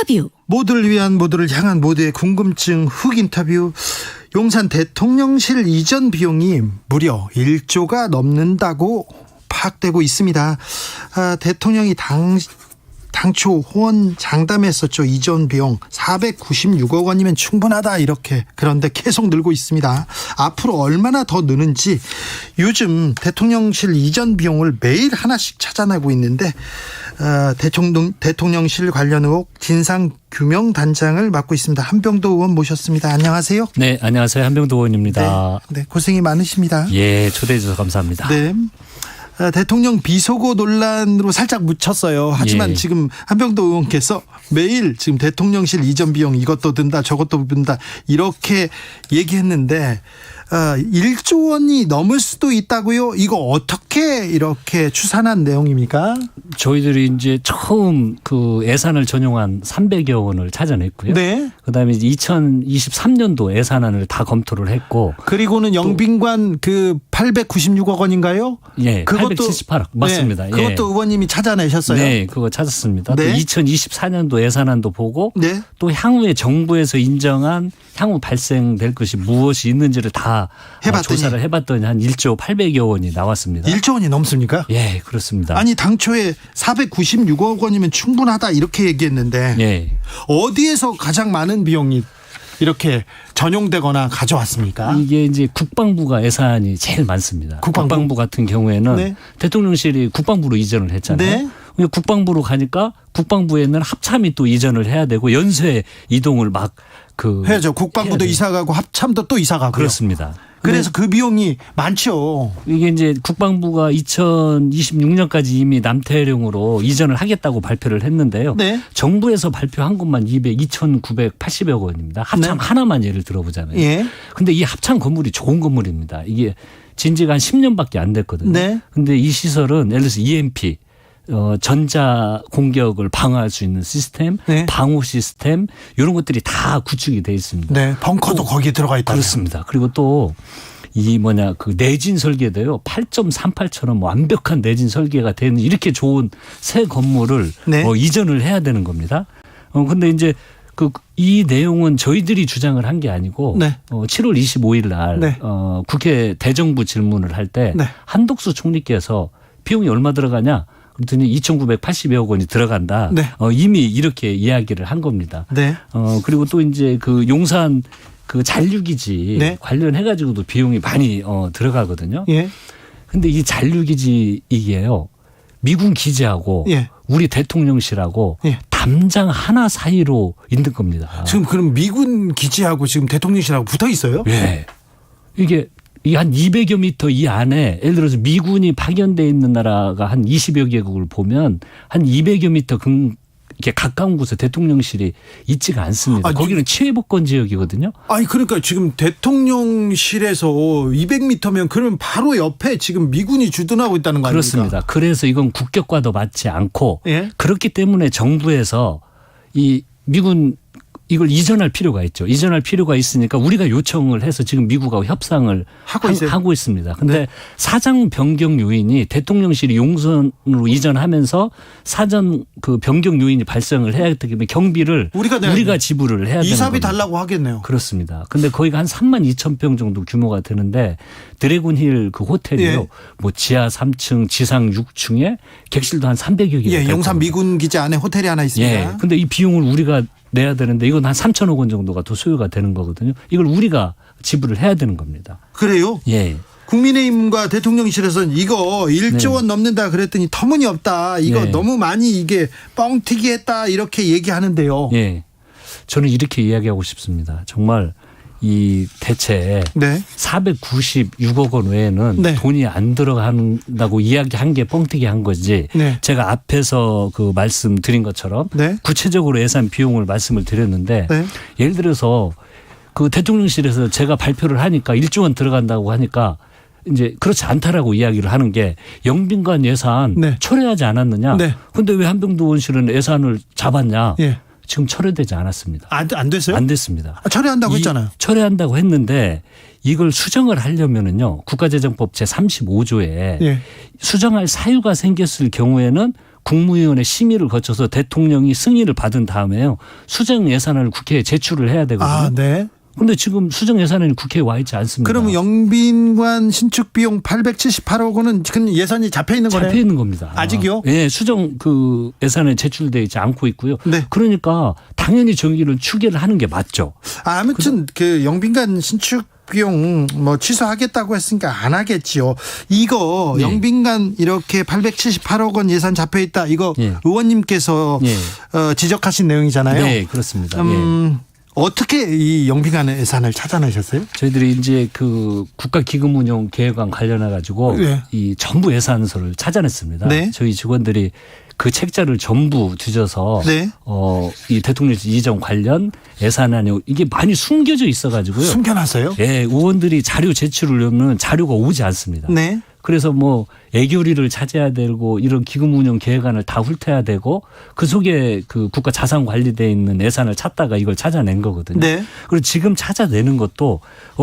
인터뷰. 모두를 위한, 모두를 향한 모두의 궁금증 훅 인터뷰. 용산 대통령실 이전 비용이 무려 1조가 넘는다고 파악되고 있습니다. 대통령이 당초 호언 장담했었죠. 이전 비용 496억 원이면 충분하다 이렇게. 그런데 계속 늘고 있습니다. 앞으로 얼마나 더 느는지 요즘 대통령실 이전 비용을 매일 하나씩 찾아내고 있는데 대통령실 관련 의혹 진상규명단장을 맡고 있습니다. 한병도 의원 모셨습니다. 안녕하세요. 네, 안녕하세요. 한병도 의원입니다. 네, 고생이 많으십니다. 예, 초대해 주셔서 감사합니다. 네. 대통령 비속어 논란으로 살짝 묻혔어요. 하지만 지금 한병도 의원께서 매일 지금 대통령실 이전 비용 이것도 든다 저것도 든다 이렇게 얘기했는데 1조 원이 넘을 수도 있다고요? 이거 어떻게 이렇게 추산한 내용입니까? 저희들이 이제 처음 그 예산을 전용한 300여 원을 찾아냈고요. 네. 그다음에 이제 2023년도 예산안을 다 검토를 했고, 그리고 영빈관 그 896억 원인가요? 예, 그것도 878억 맞습니다. 네, 그것도 예. 의원님이 찾아내셨어요? 네, 그거 찾았습니다. 네. 또 2024년도 예산안도 보고, 네. 또 향후에 정부에서 인정한 향후 발생될 것이 무엇이 있는지를 다 조사를 해봤더니 한 1조 800여 원이 나왔습니다. 1조 원이 넘습니까? 예, 그렇습니다. 아니 당초에 496억 원이면 충분하다 이렇게 얘기했는데 예. 어디에서 가장 많은 비용이 이렇게 전용되거나 가져왔습니까? 이게 이제 국방부가 예산이 제일 많습니다. 국방부 같은 경우에는 네. 대통령실이 국방부로 이전을 했잖아요. 네. 국방부로 가니까 국방부에는 합참이 또 이전을 해야 되고 연쇄 이동을 해야죠. 국방부도 이사 가고 합참도 또 이사 가고요. 그렇습니다. 그래서 그 비용이 많죠. 이게 이제 국방부가 2026년까지 이미 남태령으로 이전을 하겠다고 발표를 했는데요. 네. 정부에서 발표한 것만 2,980여 원입니다. 합참 하나만 예를 들어보자면. 예. 근데 이 합참 건물이 좋은 건물입니다. 이게 진지가 한 10년밖에 안 됐거든요. 네. 근데 이 시설은 예를 들어서 EMP 전자 공격을 방어할 수 있는 시스템, 네. 방호 시스템 이런 것들이 다 구축이 돼 있습니다. 네, 벙커도 거기에 들어가 있다. 그렇습니다. 그리고 또 그 내진 설계도요. 8.38처럼 완벽한 내진 설계가 되는 이렇게 좋은 새 건물을 이전을 해야 되는 겁니다. 근데 이제 이 내용은 저희들이 주장을 한 게 아니고 7월 25일 날 국회 대정부 질문을 할 때 한덕수 총리께서 비용이 얼마 들어가냐? 그랬더니 2,980여 원이 들어간다. 이미 이렇게 이야기를 한 겁니다. 그리고 또 이제 그 용산 그 잔류기지 관련해 가지고도 비용이 많이 들어가거든요. 근데 이 잔류기지 이게요. 미군 기지하고 우리 대통령실하고 담장 하나 사이로 있는 겁니다. 지금 그럼 미군 기지하고 지금 대통령실하고 붙어 있어요? 네. 이게 한 200여 미터 이 안에 예를 들어서 미군이 파견돼 있는 나라가 한 20여 개국을 보면 한 200여 미터 이렇게 가까운 곳에 대통령실이 있지가 않습니다. 거기는 치외복권 지역이거든요. 아니 그러니까 지금 대통령실에서 200m면 그러면 바로 옆에 지금 미군이 주둔하고 있다는 거 아닙니까? 그렇습니다. 그래서 이건 국격과도 맞지 않고 그렇기 때문에 정부에서 이 미군 이걸 이전할 필요가 있죠. 이전할 필요가 있으니까 우리가 요청을 해서 지금 미국하고 협상을 하고 있습니다. 그런데 사장 변경 요인이 대통령실이 용선으로 이전하면서 사전 그 변경 요인이 발생을 해야 되기 때문에 경비를 우리가 지불을 해야 되는 이사비 달라고 하겠네요. 그렇습니다. 그런데 거기가 한 32,000평 정도 규모가 되는데 드래곤힐 그 호텔이요. 뭐 지하 3층, 지상 6층에 객실도 한 300여 개. 용산 미군 기지 안에 호텔이 하나 있습니다. 그런데 이 비용을 우리가 내야 되는데 이건 한 3천억 원 정도가 더 소요가 되는 거거든요. 이걸 우리가 지불을 해야 되는 겁니다. 그래요? 예. 국민의힘과 대통령실에서는 이거 1조 원 넘는다 그랬더니 터무니없다. 이거 너무 많이 이게 뻥튀기 했다 이렇게 얘기하는데요. 예. 저는 이렇게 이야기하고 싶습니다. 정말 이 대체 496억 원 외에는 돈이 안 들어간다고 이야기한 게 뻥튀기 한 거지. 제가 앞에서 그 말씀드린 것처럼 구체적으로 예산 비용을 말씀을 드렸는데 예를 들어서 그 대통령실에서 제가 발표를 하니까 1조 원 들어간다고 하니까 이제 그렇지 않다라고 이야기를 하는 게 영빈관 예산 철회하지 않았느냐. 그런데 왜 한병도 의원실은 예산을 잡았냐. 지금 철회되지 않았습니다. 안 됐어요? 안 됐습니다. 철회한다고 했잖아요. 철회한다고 했는데 이걸 수정을 하려면은요. 국가재정법 제35조에 수정할 사유가 생겼을 경우에는 국무위원회 심의를 거쳐서 대통령이 승인을 받은 다음에요. 수정 예산안을 국회에 제출을 해야 되거든요. 아, 네. 근데 지금 수정 예산안이 국회에 와 있지 않습니다. 그러면 영빈관 신축 비용 878억 원은 지금 예산이 잡혀 있는 거네요. 잡혀 있는 겁니다. 아직이요? 네, 수정 그 예산에 제출되어 있지 않고 있고요. 네. 그러니까 당연히 저기를 추계를 하는 게 맞죠. 아무튼 그 영빈관 신축 비용 뭐 취소하겠다고 했으니까 안 하겠지요. 이거 네. 영빈관 이렇게 878억 원 예산 잡혀 있다. 이거 네. 의원님께서 네. 지적하신 내용이잖아요. 네, 그렇습니다. 어떻게 이 영빈관 예산을 찾아내셨어요? 저희들이 이제 그 국가기금운용 계획안 관련해 가지고 네. 이 전부 예산서를 찾아냈습니다. 네. 저희 직원들이 그 책자를 전부 뒤져서 네. 이 대통령실 이전 관련 예산안이 이게 많이 숨겨져 있어 가지고요. 숨겨놨어요? 예, 의원들이 자료 제출을 하면 자료가 오지 않습니다. 네. 그래서 뭐 애교리를 찾아야 되고 이런 기금 운영 계획안을 다 훑어야 되고 그 속에 그 국가 자산 관리돼 있는 예산을 찾다가 이걸 찾아낸 거거든요. 네. 그리고 지금 찾아내는 것도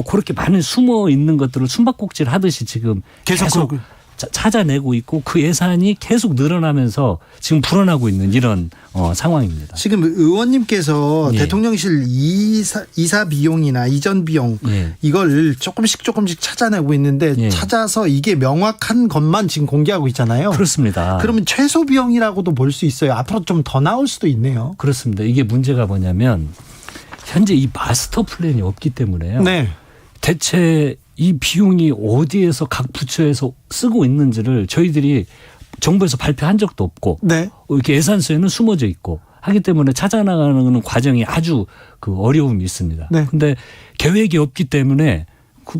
그렇게 많은 숨어 있는 것들을 숨바꼭질 하듯이 지금 계속 찾아내고 있고 그 예산이 계속 늘어나면서 지금 불어나고 있는 이런 상황입니다. 지금 의원님께서 예. 대통령실 이사 비용이나 이전 비용 예. 이걸 조금씩 찾아내고 있는데 예. 찾아서 이게 명확한 것만 지금 공개하고 있잖아요. 그렇습니다. 그러면 최소 비용이라고도 볼 수 있어요. 앞으로 좀 더 나올 수도 있네요. 그렇습니다. 이게 문제가 뭐냐면 현재 이 마스터 플랜이 없기 때문에요. 네. 대체 이 비용이 어디에서 각 부처에서 쓰고 있는지를 저희들이 정부에서 발표한 적도 없고 네. 이렇게 예산서에는 숨어져 있고 하기 때문에 찾아나가는 과정이 아주 그 어려움이 있습니다. 네. 근데 계획이 없기 때문에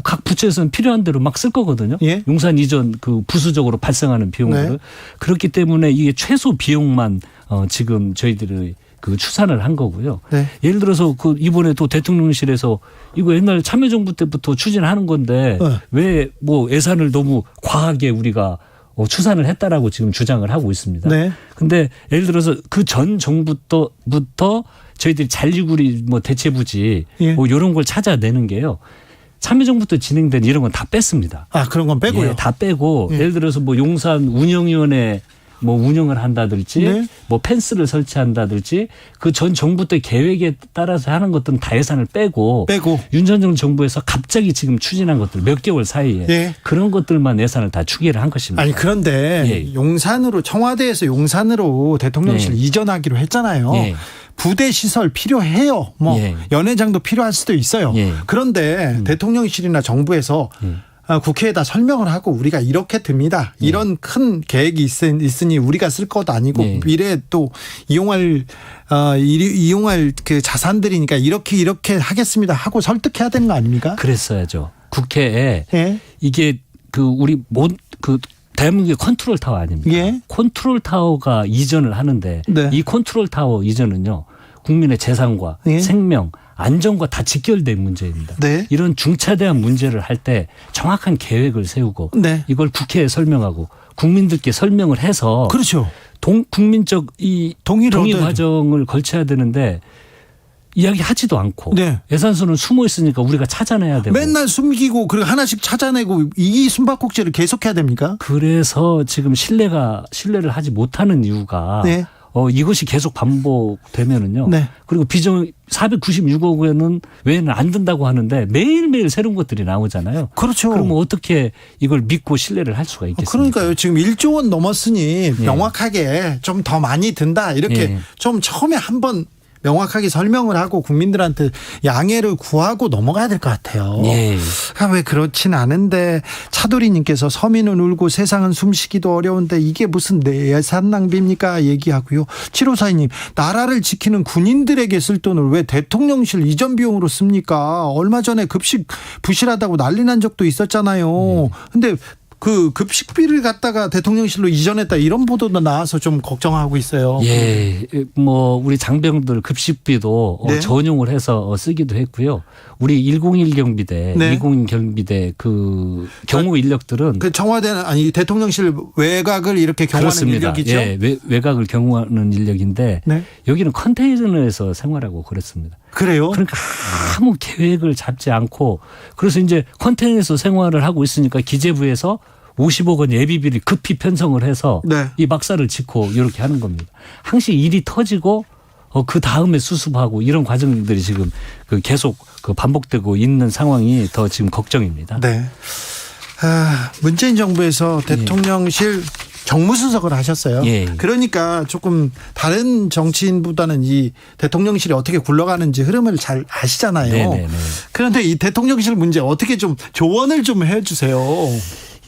각 부처에서는 필요한 대로 막 쓸 거거든요. 예. 용산 이전 그 부수적으로 발생하는 비용들을. 네. 그렇기 때문에 이게 최소 비용만 지금 저희들이 그 추산을 한 거고요. 네. 예를 들어서 그 이번에 또 대통령실에서 이거 옛날 참여정부 때부터 추진하는 건데 네. 왜 뭐 예산을 너무 과하게 우리가 추산을 했다라고 지금 주장을 하고 있습니다. 네. 근데 예를 들어서 그 전 정부부터 저희들이 잔리구리 뭐 대체부지 예. 뭐 이런 걸 찾아내는 게요. 참여정부 때 진행된 이런 건 다 뺐습니다. 아, 그런 건 빼고요. 예, 다 빼고 예. 예를 들어서 뭐 용산 운영위원회 뭐 운영을 한다든지 네. 뭐 펜스를 설치한다든지 그 전 정부 때 계획에 따라서 하는 것들은 다 예산을 빼고 윤 전 정부에서 갑자기 지금 추진한 것들 몇 개월 사이에 예. 그런 것들만 예산을 다 추계를 한 것입니다. 아니 그런데 예. 용산으로 청와대에서 용산으로 대통령실 예. 이전하기로 했잖아요. 예. 부대 시설 필요해요. 뭐 예. 연회장도 필요할 수도 있어요. 예. 그런데 대통령실이나 정부에서 국회에다 설명을 하고 우리가 이렇게 듭니다. 이런 큰 계획이 있으니 우리가 쓸 것도 아니고 미래에 또 이용할 그 자산들이니까 이렇게 하겠습니다 하고 설득해야 되는 거 아닙니까? 그랬어야죠. 국회에 예. 이게 그 대한민국의 컨트롤 타워 아닙니까? 예. 컨트롤 타워가 이전을 하는데 네. 이 컨트롤 타워 이전은요. 국민의 재산과 예. 생명, 안전과 다 직결된 문제입니다. 네. 이런 중차대한 문제를 할 때 정확한 계획을 세우고 네. 이걸 국회에 설명하고 국민들께 설명을 해서 그렇죠. 국민적 이 동의 과정을 걸쳐야 되는데 이야기하지도 않고 네. 예산서는 숨어 있으니까 우리가 찾아내야 되고 맨날 숨기고 그리고 하나씩 찾아내고 이 숨바꼭질을 계속해야 됩니까? 그래서 지금 신뢰를 하지 못하는 이유가 네. 이것이 계속 반복되면은요. 네. 그리고 비정 496억 원은 외에는 안 든다고 하는데 매일매일 새로운 것들이 나오잖아요. 그렇죠. 그러면 어떻게 이걸 믿고 신뢰를 할 수가 있겠습니까? 그러니까요. 지금 1조 원 넘었으니 예. 명확하게 좀 더 많이 든다. 이렇게 예. 좀 처음에 한번 명확하게 설명을 하고 국민들한테 양해를 구하고 넘어가야 될 것 같아요. 예. 왜 그렇진 않은데 차도리님께서 서민은 울고 세상은 숨쉬기도 어려운데 이게 무슨 예산 낭비입니까 얘기하고요. 7542님 나라를 지키는 군인들에게 쓸 돈을 왜 대통령실 이전 비용으로 씁니까? 얼마 전에 급식 부실하다고 난리 난 적도 있었잖아요. 근데 그 급식비를 갖다가 대통령실로 이전했다 이런 보도도 나와서 좀 걱정하고 있어요. 예, 뭐 우리 장병들 급식비도 네. 전용을 해서 쓰기도 했고요. 우리 101 경비대, 네. 201 경비대 그 경호 인력들은 그 청와대는 아니 대통령실 외곽을 이렇게 경호하는 그렇습니다. 인력이죠. 예, 외곽을 경호하는 인력인데 네. 여기는 컨테이너에서 생활하고 그랬습니다. 그래요? 그러니까 아무 계획을 잡지 않고 그래서 이제 컨테이너에서 생활을 하고 있으니까 기재부에서 50억 원 예비비를 급히 편성을 해서 네. 이 막사를 짓고 이렇게 하는 겁니다. 항시 일이 터지고 그 다음에 수습하고 이런 과정들이 지금 계속 반복되고 있는 상황이 더 지금 걱정입니다. 네. 문재인 정부에서 대통령실 정무수석을 하셨어요. 예. 그러니까 조금 다른 정치인보다는 이 대통령실이 어떻게 굴러가는지 흐름을 잘 아시잖아요. 네네네. 그런데 이 대통령실 문제 어떻게 좀 조언을 좀 해주세요.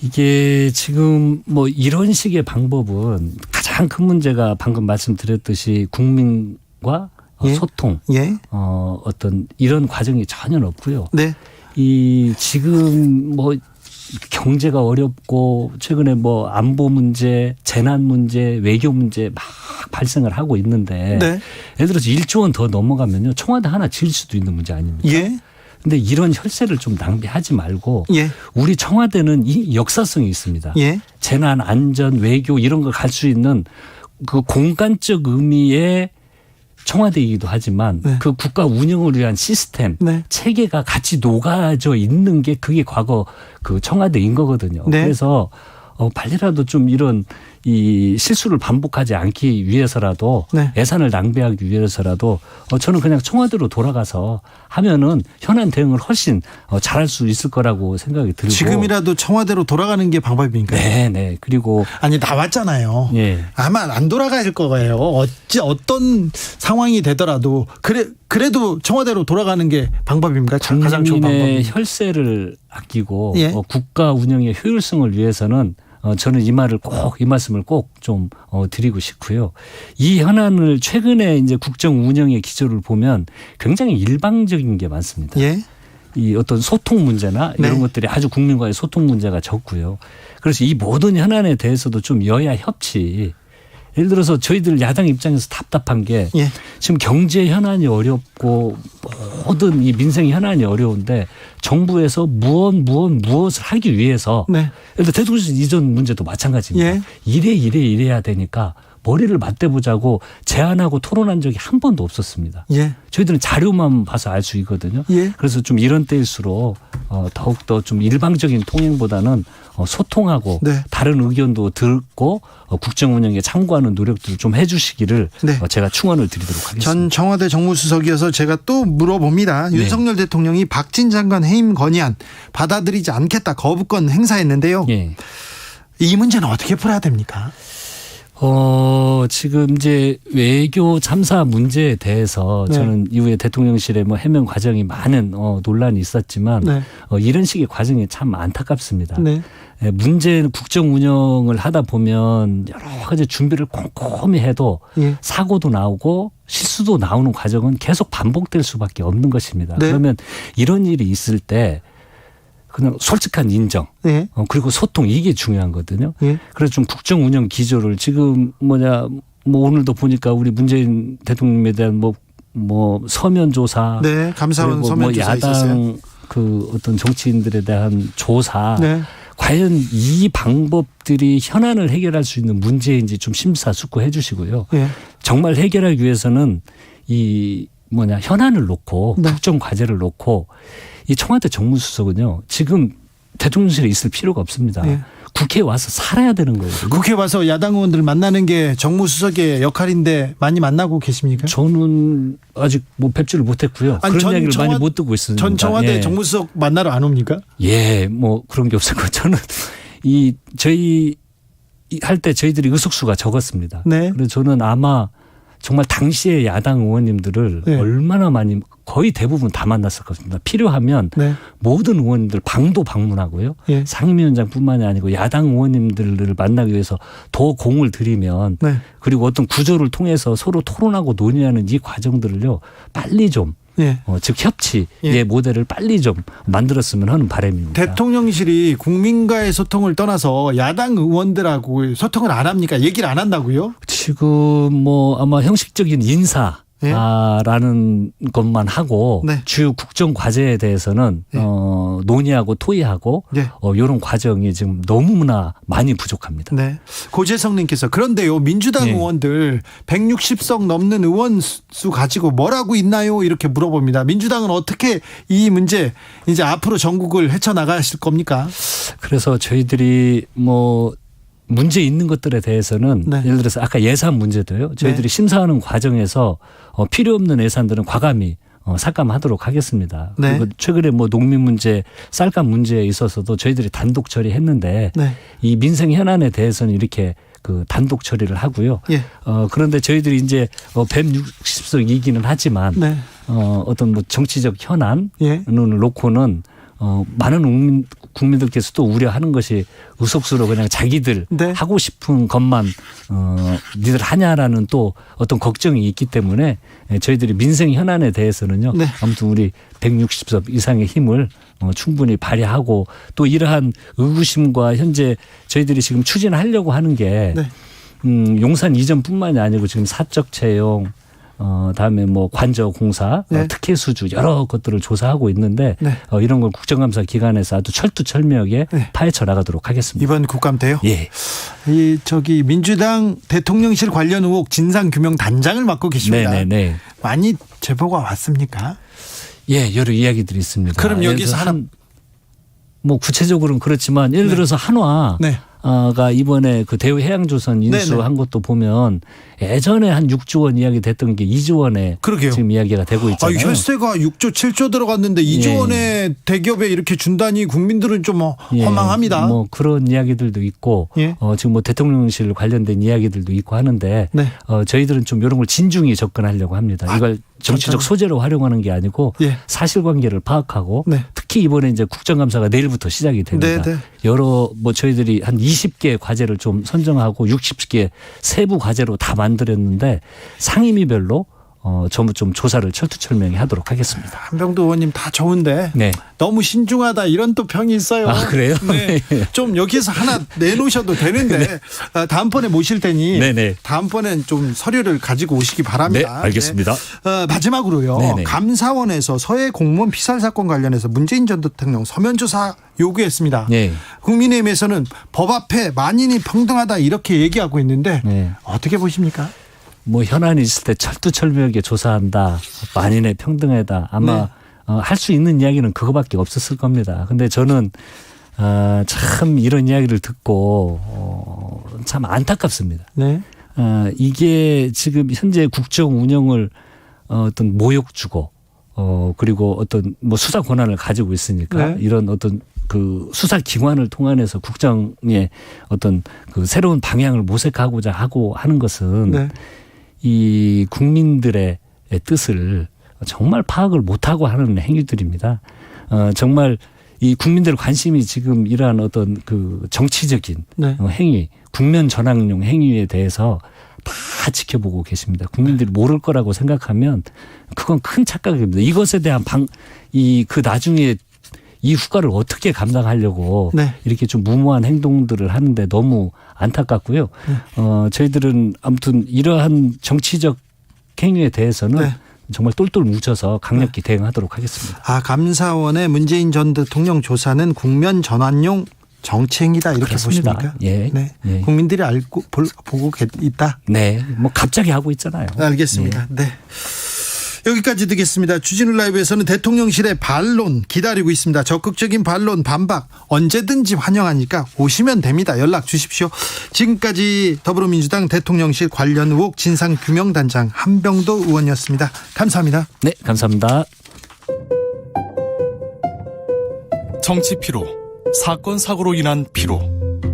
이게 지금 뭐 이런 식의 방법은 가장 큰 문제가 방금 말씀드렸듯이 국민과 소통, 어떤 이런 과정이 전혀 없고요. 네. 이 지금 뭐 경제가 어렵고 최근에 뭐 안보 문제, 재난 문제, 외교 문제 막 발생을 하고 있는데 네. 예를 들어서 1조 원 더 넘어가면요 청와대 하나 지을 수도 있는 문제 아닙니까? 예. 근데 이런 혈세를 좀 낭비하지 말고 예. 우리 청와대는 이 역사성이 있습니다. 예. 재난, 안전, 외교 이런 걸 갈 수 있는 그 공간적 의미의 청와대이기도 하지만 네. 그 국가 운영을 위한 시스템, 네. 체계가 같이 녹아져 있는 게 그게 과거 그 청와대인 거거든요. 네. 그래서 빨리라도 좀 이런 이 실수를 반복하지 않기 위해서라도 네. 예산을 낭비하기 위해서라도 저는 그냥 청와대로 돌아가서 하면은 현안 대응을 훨씬 잘할 수 있을 거라고 생각이 들고 지금이라도 청와대로 돌아가는 게 방법입니까? 네. 그리고 아니 나왔잖아요. 예. 아마 안 돌아갈 거예요. 어떤 상황이 되더라도 그래도 청와대로 돌아가는 게 방법입니까? 가장 좋은 국민의 방법. 혈세를 아끼고 예. 국가 운영의 효율성을 위해서는 저는 이 말씀을 꼭 좀 드리고 싶고요. 이 현안을 최근에 이제 국정 운영의 기조를 보면 굉장히 일방적인 게 많습니다. 예. 이 어떤 소통 문제나 이런 네. 것들이 아주 국민과의 소통 문제가 적고요. 그래서 이 모든 현안에 대해서도 좀 여야 협치. 예를 들어서 저희들 야당 입장에서 답답한 게 예. 지금 경제 현안이 어렵고 모든 이 민생 현안이 어려운데 정부에서 무엇을 하기 위해서 네. 예를 들어 대통령실 이전 문제도 마찬가지입니다. 예. 이래야 되니까 머리를 맞대보자고 제안하고 토론한 적이 한 번도 없었습니다. 예. 저희들은 자료만 봐서 알 수 있거든요. 예. 그래서 좀 이런 때일수록 더욱더 좀 일방적인 통행보다는 소통하고 네. 다른 의견도 듣고 국정 운영에 참고하는 노력들을 좀 해 주시기를 네. 제가 충원을 드리도록 하겠습니다. 전 청와대 정무수석이어서 제가 또 물어봅니다. 네. 윤석열 대통령이 박진 장관 해임 건의안 받아들이지 않겠다 거부권 행사했는데요. 예. 이 문제는 어떻게 풀어야 됩니까? 지금 이제 외교 참사 문제에 대해서 네. 저는 이후에 대통령실의 뭐 해명 과정이 많은 논란이 있었지만 네. 이런 식의 과정이 참 안타깝습니다. 네. 문제는 국정 운영을 하다 보면 여러 가지 준비를 꼼꼼히 해도 예. 사고도 나오고 실수도 나오는 과정은 계속 반복될 수밖에 없는 것입니다. 네. 그러면 이런 일이 있을 때 그냥 솔직한 인정 네. 그리고 소통 이게 중요하거든요. 예. 그래서 좀 국정 운영 기조를 지금 뭐 오늘도 보니까 우리 문재인 대통령에 대한 뭐 서면 조사, 네. 감사원 그리고 서면 뭐 조사 야당 있었어요. 그 어떤 정치인들에 대한 조사, 네. 과연 이 방법들이 현안을 해결할 수 있는 문제인지 좀 심사숙고해 주시고요. 예. 정말 해결하기 위해서는 현안을 놓고 네. 국정 과제를 놓고 이 청와대 정무수석은요 지금 대통령실에 있을 필요가 없습니다. 네. 국회에 와서 살아야 되는 거예요. 국회 와서 야당 의원들 만나는 게 정무수석의 역할인데 많이 만나고 계십니까? 저는 아직 뵙지를 못했고요. 아니, 그런 이야기를 많이 못 듣고 있습니다. 전 청와대 예. 정무수석 만나러 안 옵니까? 예, 그런 게 없었고 저는 저희 할 때 저희들이 의석수가 적었습니다. 네. 그래서 저는 아마 정말 당시의 야당 의원님들을 네. 얼마나 많이 거의 대부분 다 만났을 것입니다. 필요하면 네. 모든 의원님들 방도 방문하고요. 예. 상임위원장뿐만이 아니고 야당 의원님들을 만나기 위해서 더 공을 들이면 네. 그리고 어떤 구조를 통해서 서로 토론하고 논의하는 이 과정들을요 빨리 좀 예. 즉 협치의 예. 모델을 빨리 좀 만들었으면 하는 바람입니다. 대통령실이 국민과의 소통을 떠나서 야당 의원들하고 소통을 안 합니까? 얘기를 안 한다고요? 지금 아마 형식적인 인사 예. 라는 것만 하고 네. 주요 국정 과제에 대해서는 예. 논의하고 토의하고 예. 이런 과정이 지금 너무나 많이 부족합니다. 네. 고재성님께서 그런데요 민주당 예. 의원들 160석 넘는 의원 수 가지고 뭘 하고 있나요? 이렇게 물어봅니다. 민주당은 어떻게 이 문제 이제 앞으로 전국을 헤쳐나가실 겁니까? 그래서 저희들이 뭐 문제 있는 것들에 대해서는 네. 예를 들어서 아까 예산 문제도요. 저희들이 심사하는 과정에서 필요 없는 예산들은 과감히 삭감하도록 하겠습니다. 네. 그리고 최근에 뭐 농민 문제, 쌀값 문제에 있어서도 저희들이 단독 처리했는데 네. 이 민생 현안에 대해서는 이렇게 그 단독 처리를 하고요. 예. 그런데 저희들이 이제 160석이기는 하지만 네. 어떤 뭐 정치적 현안을 예. 놓고는 많은 국민들께서도 우려하는 것이 의석수로 그냥 자기들 네. 하고 싶은 것만 니들 하냐라는 또 어떤 걱정이 있기 때문에 저희들이 민생 현안에 대해서는요. 네. 아무튼 우리 160석 이상의 힘을 충분히 발휘하고 또 이러한 의구심과 현재 저희들이 지금 추진하려고 하는 게 네. 용산 이전뿐만이 아니고 지금 사적 채용 다음에 뭐 관저 공사, 네. 특혜 수주 여러 것들을 조사하고 있는데 네. 이런 걸 국정감사 기관에서 아주 철두철미하게 네. 파헤쳐 나가도록 하겠습니다. 이번 국감 때요? 예. 이 저기 민주당 대통령실 관련 의혹 진상규명 단장을 맡고 계십니다. 네네네. 많이 제보가 왔습니까? 예, 여러 이야기들이 있습니다. 그럼 예를 여기서 들어서 뭐 구체적으로는 그렇지만 예를 들어서 한화 네. 가 이번에 그 대우해양조선 인수한 것도 보면 예전에 한 6조 원 이야기 됐던 게 2조 원에 그러게요. 지금 이야기가 되고 있잖아요. 혈세가 6조 7조 들어갔는데 2조 예. 원의 대기업에 이렇게 준다니 국민들은 좀 예, 허망합니다. 뭐 그런 이야기들도 있고 예. 지금 뭐 대통령실 관련된 이야기들도 있고 하는데 네. 저희들은 좀 이런 걸 진중히 접근하려고 합니다. 이걸 정치적 소재로 활용하는 게 아니고 예. 사실관계를 파악하고 네. 특히 이번에 이제 국정감사가 내일부터 시작이 됩니다. 네, 네. 여러 뭐 저희들이 한 20개 과제를 좀 선정하고 60개 세부 과제로 다 만들었는데 상임위별로 전부 좀 조사를 철두철미하게 하도록 하겠습니다. 한병도 의원님 다 좋은데 네. 너무 신중하다 이런 또 평이 있어요. 아, 그래요? 네. 좀 여기서 하나 내놓으셔도 되는데 다음번에 모실 테니 네네. 다음번엔 좀 서류를 가지고 오시기 바랍니다. 네, 알겠습니다. 네. 마지막으로요. 네네. 감사원에서 서해 공무원 피살 사건 관련해서 문재인 전 대통령 서면 조사 요구했습니다. 네. 국민의힘에서는 법 앞에 만인이 평등하다 이렇게 얘기하고 있는데 네. 어떻게 보십니까? 뭐 현안이 있을 때 철두철미하게 조사한다. 만인의 평등하다. 아마 네. 할 수 있는 이야기는 그거밖에 없었을 겁니다. 근데 저는 참 이런 이야기를 듣고 참 안타깝습니다. 네. 이게 지금 현재 국정 운영을 어떤 모욕 주고 그리고 어떤 뭐 수사 권한을 가지고 있으니까 네. 이런 어떤 그 수사 기관을 통해서 국정의 어떤 그 새로운 방향을 모색하고자 하고 하는 것은 네. 이 국민들의 뜻을 정말 파악을 못하고 하는 행위들입니다. 정말 이 국민들 관심이 지금 이러한 어떤 그 정치적인 네. 행위, 국면 전환용 행위에 대해서 다 지켜보고 계십니다. 국민들이 모를 거라고 생각하면 그건 큰 착각입니다. 이것에 대한 그 나중에 이 후과를 어떻게 감당하려고 네. 이렇게 좀 무모한 행동들을 하는데 너무 안타깝고요. 저희들은 아무튼 이러한 정치적 행위에 대해서는 네. 정말 똘똘 뭉쳐서 강력히 대응하도록 하겠습니다. 감사원의 문재인 전 대통령 조사는 국면 전환용 정치행위다 이렇게 그렇습니다. 보십니까? 예. 네. 예. 국민들이 보고 있다. 네. 뭐 갑자기 하고 있잖아요. 알겠습니다. 네. 여기까지 듣겠습니다. 주진우 라이브에서는 대통령실의 반론 기다리고 있습니다. 적극적인 반론 반박 언제든지 환영하니까 오시면 됩니다. 연락 주십시오. 지금까지 더불어민주당 대통령실 관련 의혹 진상규명단장 한병도 의원이었습니다. 감사합니다. 네, 감사합니다. 정치 피로, 사건 사고로 인한 피로,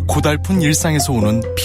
고달픈 일상에서 오는 피로.